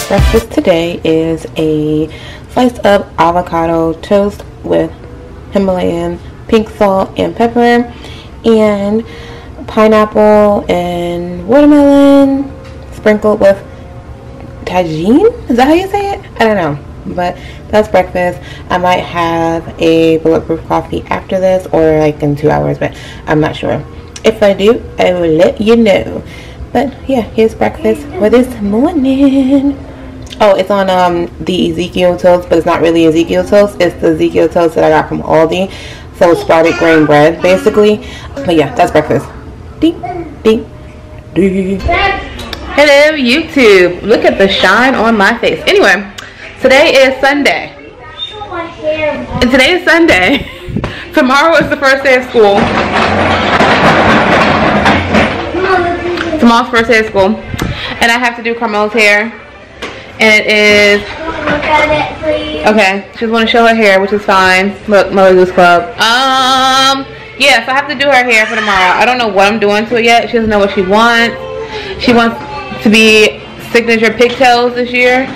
Breakfast today is a slice of avocado toast with Himalayan pink salt and pepper, and pineapple and watermelon sprinkled with tagine. Is that how you say it? I don't know, but that's breakfast. I might have a bulletproof coffee after this, or like in 2 hours, but I'm not sure. If I do, I will let you know. But yeah, here's breakfast for this morning. Oh, it's on the Ezekiel toast, but it's not really Ezekiel toast. It's the Ezekiel toast that I got from Aldi. So it's sprouted grain bread, basically. But yeah, that's breakfast. Ding, ding, ding. Hello, YouTube. Look at the shine on my face. Anyway, today is Sunday. And today is Sunday. Tomorrow is the first day of school. Tomorrow's first day of school. And I have to do Carmel's hair. And it is... Look at it, please. Okay, she just want to show her hair, which is fine. Look, Mother Goose Club. Yeah, so I have to do her hair for tomorrow. I don't know what I'm doing to it yet. She doesn't know what she wants. She wants to be signature pigtails this year.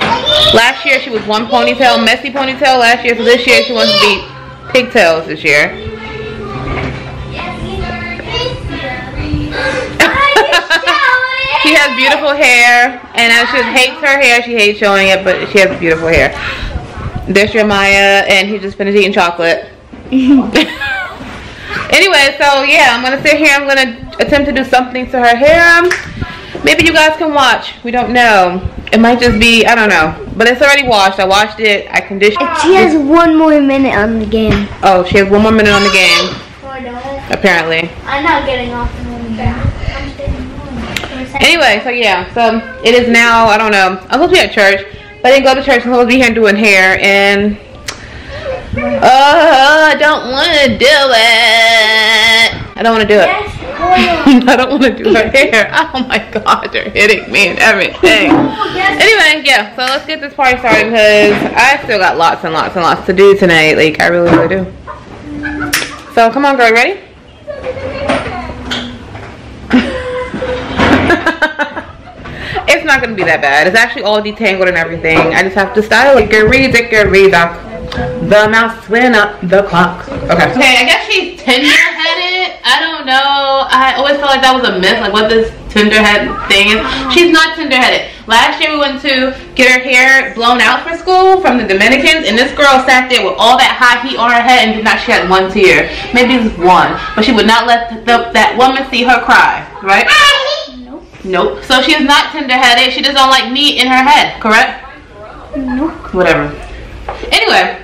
Last year she was one ponytail, messy ponytail last year. So this year she wants to be pigtails this year. She has beautiful hair, and she hates her hair. She hates showing it, but she has beautiful hair. There's Jeremiah, and he's just finished eating chocolate. Anyway, so yeah, I'm gonna sit here. I'm gonna attempt to do something to her hair. Maybe you guys can watch. We don't know. It might just be, I don't know. But it's already washed. I washed it. I conditioned it. She has 1 more minute on the game. Oh, she has 1 more minute on the game. Apparently. I'm not getting off the game. Anyway, so yeah, so it is now, I don't know, I'm supposed to be at church, but I didn't go to church. I'm supposed to be here doing hair, and I don't want to do it. I don't want to do it. I don't want to do her hair. Oh my god, they're hitting me and everything. Anyway, yeah, so let's get this party started, because I still got lots and lots and lots to do tonight. Like, I really, really do. So come on, girl, you ready? It's not gonna be that bad. It's actually all detangled and everything. I just have to style it. The mouse went up the clock. Okay. Okay, I guess she's tender-headed. I don't know. I always felt like that was a myth, like what this tender-head thing is. She's not tender-headed. Last year we went to get her hair blown out for school from the Dominicans, and this girl sat there with all that hot heat on her head and did not shed 1 tear. Maybe just 1, but she would not let that woman see her cry, right? Nope. So she's not tender-headed. She just don't like meat in her head, correct? Nope. Whatever. Anyway,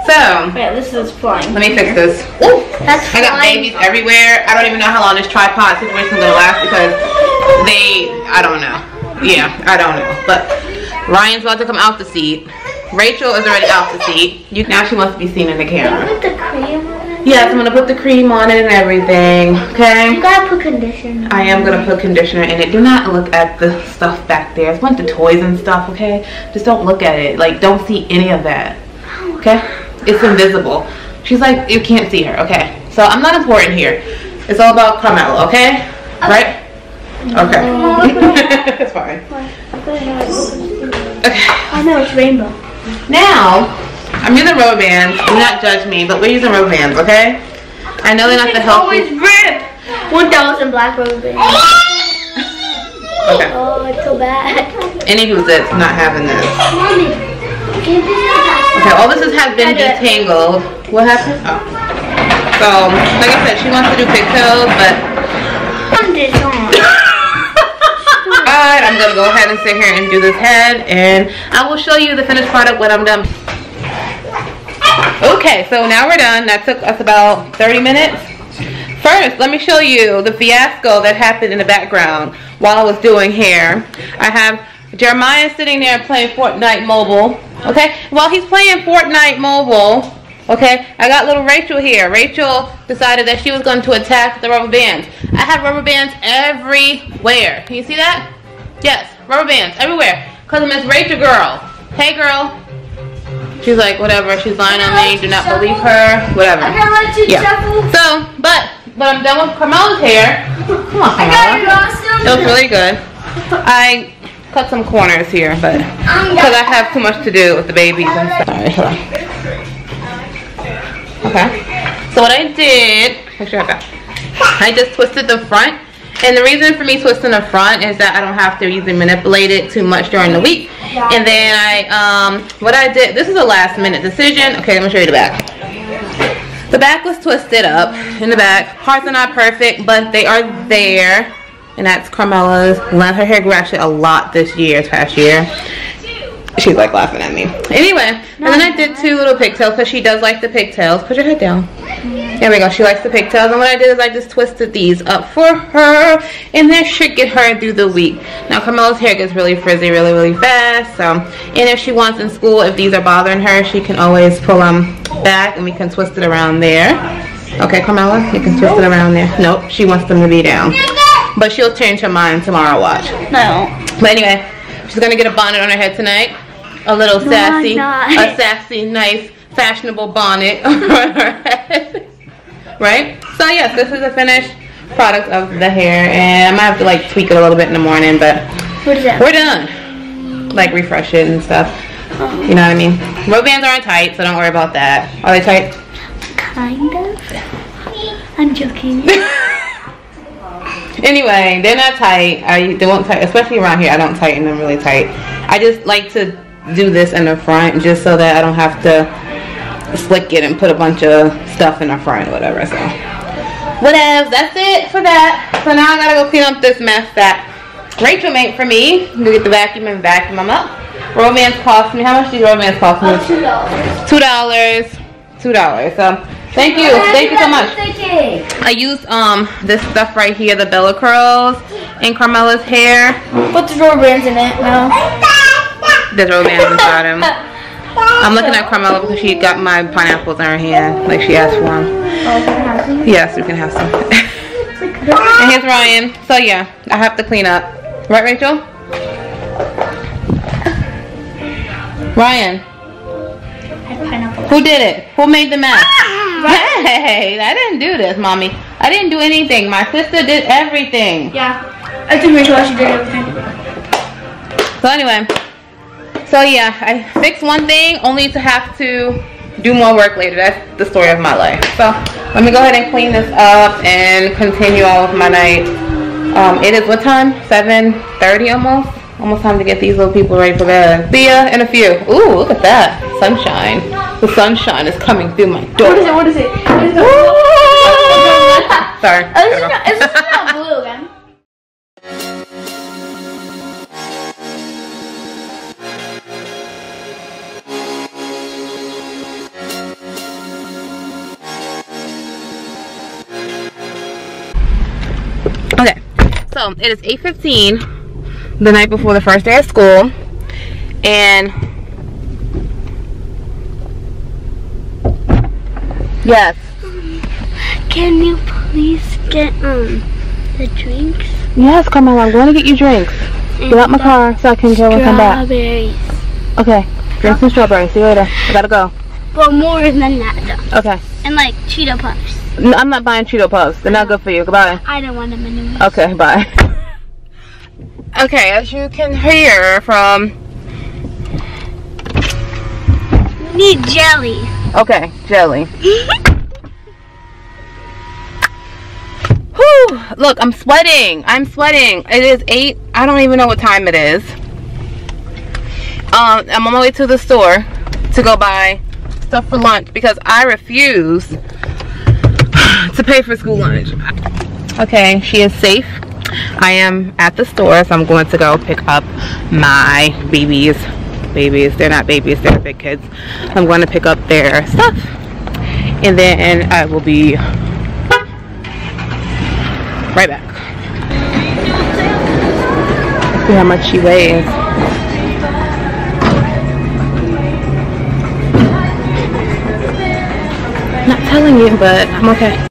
so yeah, this is flying. Let me fix this. Ooh, that's I got babies everywhere. I don't even know how long this tripod situation is gonna last, because I don't know. Yeah, I don't know. But Ryan's about to come out the seat. Rachel is already out the seat. Now she wants to be seen in the camera. Put the cream on it? Yes, I'm gonna put the cream on it and everything. Okay. You gotta put conditioner. I am gonna put conditioner in it. Do not look at the stuff back there. It's one of the toys and stuff. Okay. Just don't look at it. Like, don't see any of that. Okay. It's invisible. She's like, you can't see her. Okay. So I'm not important here. It's all about Carmelo. Okay. Right. Okay. It's fine. Okay. I know it's rainbow. Now, I'm using rubber bands. Do not judge me, but we're using rubber bands, okay? I know they're not the healthiest. Always rip. 1,000 black rubber bands. Okay. Oh, it's so bad. Anywho's it's not having this. Mommy, okay, all this has been detangled. What happened? Oh. So, like I said, she wants to do pigtails, but Alright, I'm gonna go ahead and sit here and do this head, and I will show you the finished product when I'm done. Okay, so now we're done. That took us about 30 minutes. First, let me show you the fiasco that happened in the background while I was doing hair. I have Jeremiah sitting there playing Fortnite Mobile. Okay, while he's playing Fortnite Mobile, okay, I got little Rachel here. Rachel decided that she was going to attack the rubber bands. I have rubber bands everywhere. Can you see that? Yes, rubber bands everywhere. Because I'm Miss Rachel girl. Hey girl. She's like, whatever, she's lying on me, do not believe her, whatever. Yeah. So, but I'm done with Carmela's hair. Come on, Carmela. It was really good. I cut some corners here, but because I have too much to do with the babies and stuff. Alright, hold on. Okay. So what I did, make sure I got. I just twisted the front, and the reason for me twisting the front is that I don't have to easily manipulate it too much during the week. And then what I did, this is a last minute decision. Okay, let me show you the back. The back was twisted up in the back. Parts are not perfect, but they are there. And that's Carmela's. Her hair grew actually a lot this past year. She's like laughing at me. Anyway, and then I did 2 little pigtails because she does like the pigtails. Put your head down. There we go. She likes the pigtails. And what I did is I just twisted these up for her. And that should get her through the week. Now, Carmela's hair gets really frizzy really fast. So, and if she wants in school, if these are bothering her, she can always pull them back and we can twist it around there. Okay, Carmela? You can twist it around there. Nope, she wants them to be down. But she'll change her mind tomorrow, watch. No. But anyway, she's going to get a bonnet on her head tnaght. A little sassy, a sassy, nice, fashionable bonnet on her head. Right? So yes, this is the finished product of the hair. And I might have to like tweak it a little bit in the morning, but we're done. Like refresh it and stuff. You know what I mean? Rubber bands aren't tight, so don't worry about that. Are they tight? Kind of. I'm joking. Anyway, they're not tight. I don't tight, especially around here. I don't tighten them really tight. I just like to do this in the front just so that I don't have to slick it and put a bunch of stuff in the front or whatever. So, whatever. That's it for that. So now I gotta go clean up this mess that Rachel made for me. Go get the vacuum and vacuum them up. Romance cost me. How much did romance cost me? $2. $2. So. Thank you so much. I used this stuff right here, the Bella Curls in Carmela's hair. Put the rubber bands in it now. There's rubber bands inside them. I'm looking at Carmela because she got my pineapples in her hand, like she asked for them. Oh, can I have some? Yes, you can have some. And here's Ryan. So yeah, I have to clean up. Right, Rachel? Ryan. Who did it? Who made the mess? Hey, I didn't do this, Mommy. I didn't do anything. My sister did everything. Yeah. I think Rachel actually did everything. So anyway. So yeah, I fixed one thing only to have to do more work later. That's the story of my life. So let me go ahead and clean this up and continue on with my night. It is what time? 7:30 almost? Almost time to get these little people ready for bed. See ya in a few. Ooh, look at that. Sunshine. The sunshine is coming through my door. What is it? Sorry. It's not blue again. Okay. So, it is 8:15. The night before the first day of school, and yes. Can you please get the drinks? Yes, Carmela, I'm going to get you drinks. Get out my car so I can go and come back. Strawberries. Okay, drink some strawberries. See you later. I gotta go. But more than that, though. Okay. And like Cheeto Puffs. No, I'm not buying Cheeto Puffs. They're not good for you. Goodbye. I don't want them anymore. Okay, bye. Okay, as you can hear from... We need jelly. Okay, jelly. Whew, look, I'm sweating. I'm sweating. It is 8. I don't even know what time it is. I'm on my way to the store to go buy stuff for lunch because I refuse to pay for school lunch. Okay, she is safe. I am at the store, so I'm going to go pick up my babies. They're not babies, they're big kids. I'm going to pick up their stuff, and then I will be right back. Let's see how much she weighs. I'm not telling you, but I'm okay.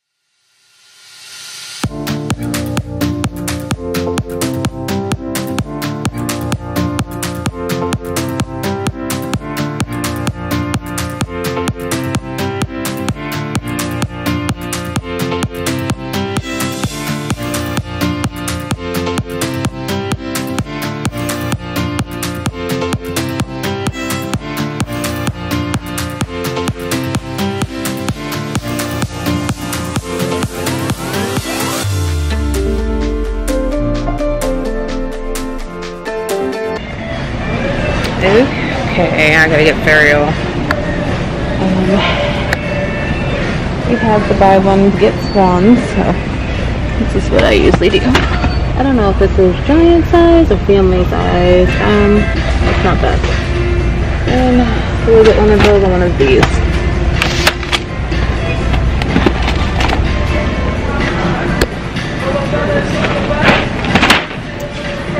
Okay, I gotta get cereal. We have the buy one get one, so this is what I usually do. I don't know if this is giant size or family size. It's not that. And we'll get one of those and one of these.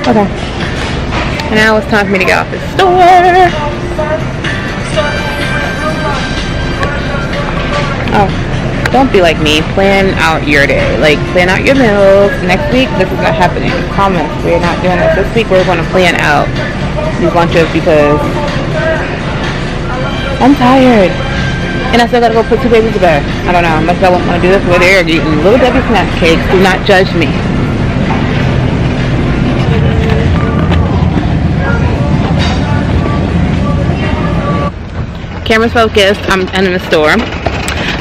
Okay. And now it's time for me to get off the store. Oh. Don't be like me. Plan out your day. Like, plan out your meals. Next week, this is not happening. Promise. We're not doing it. This week, we're going to plan out these lunches because I'm tired. And I still got to go put 2 babies to bed. I don't know. Unless I won't want to do this where they're eating Little Debbie snack cakes. Do not judge me. Camera's focused. I'm in the store.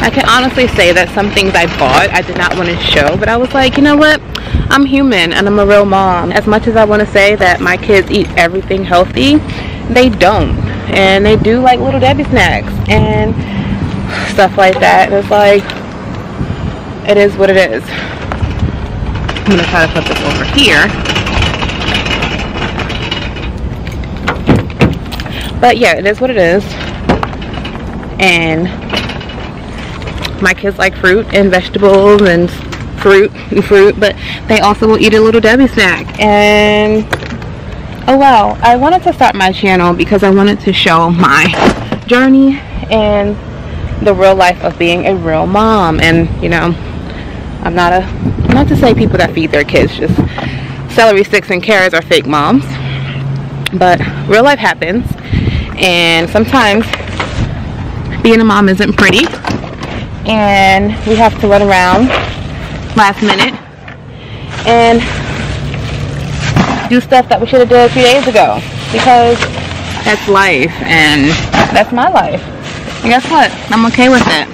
I can honestly say that some things I bought I did not want to show, but I was like, you know what, I'm human and I'm a real mom. As much as I want to say that my kids eat everything healthy, they don't, and they do like Little Debbie snacks and stuff like that. It's like, it is what it is. I'm gonna try to put this over here, but yeah, it is what it is. And my kids like fruit and vegetables and fruit, but they also will eat a Little Debbie snack. And oh wow, I wanted to start my channel because I wanted to show my journey and the real life of being a real mom. And you know, I'm not to say people that feed their kids just celery sticks and carrots are fake moms, but real life happens, and sometimes being a mom isn't pretty. And we have to run around last minute and do stuff that we should have done a few days ago, because that's life and that's my life. And guess what? I'm okay with it.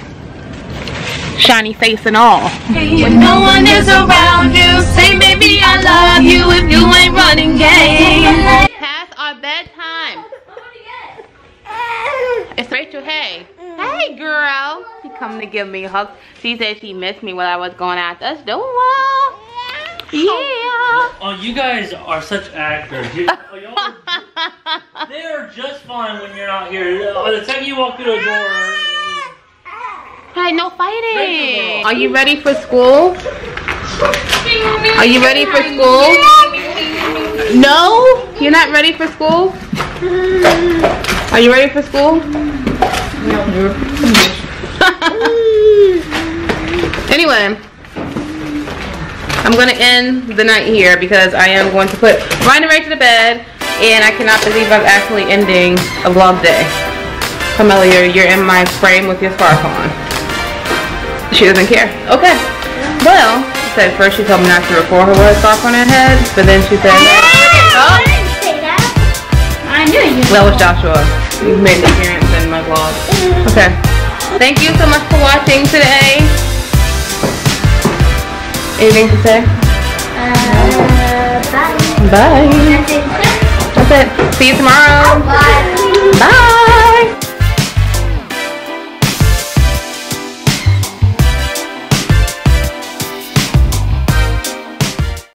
Shiny face and all. When no one is around you, say baby I love you if you ain't running game. Past our bedtime. It's Rachel. Hey. Hey girl. She come to give me a hug. She said she missed me while I was going out the door. Yeah. Oh, you guys are such actors. They are just fine when you're not here. By the time you walk through the door. Hey, no fighting. Are you ready for school? Are you ready for school? No? You're not ready for school? Are you ready for school? Anyway, I'm going to end the night here because I am going to put Ryan and Ray to the bed, and I cannot believe I'm actually ending a vlog day. Carmela, you're in my frame with your scarf on. She doesn't care. Okay. Well, she said first she told me not to record her with a scarf on her head, but then she said, I didn't say that. I knew you. Well, it's Joshua. You've made an appearance in my vlog. Okay. Thank you so much for watching today. Anything to say? Bye. Bye. That's it. See you tomorrow. Bye. Bye.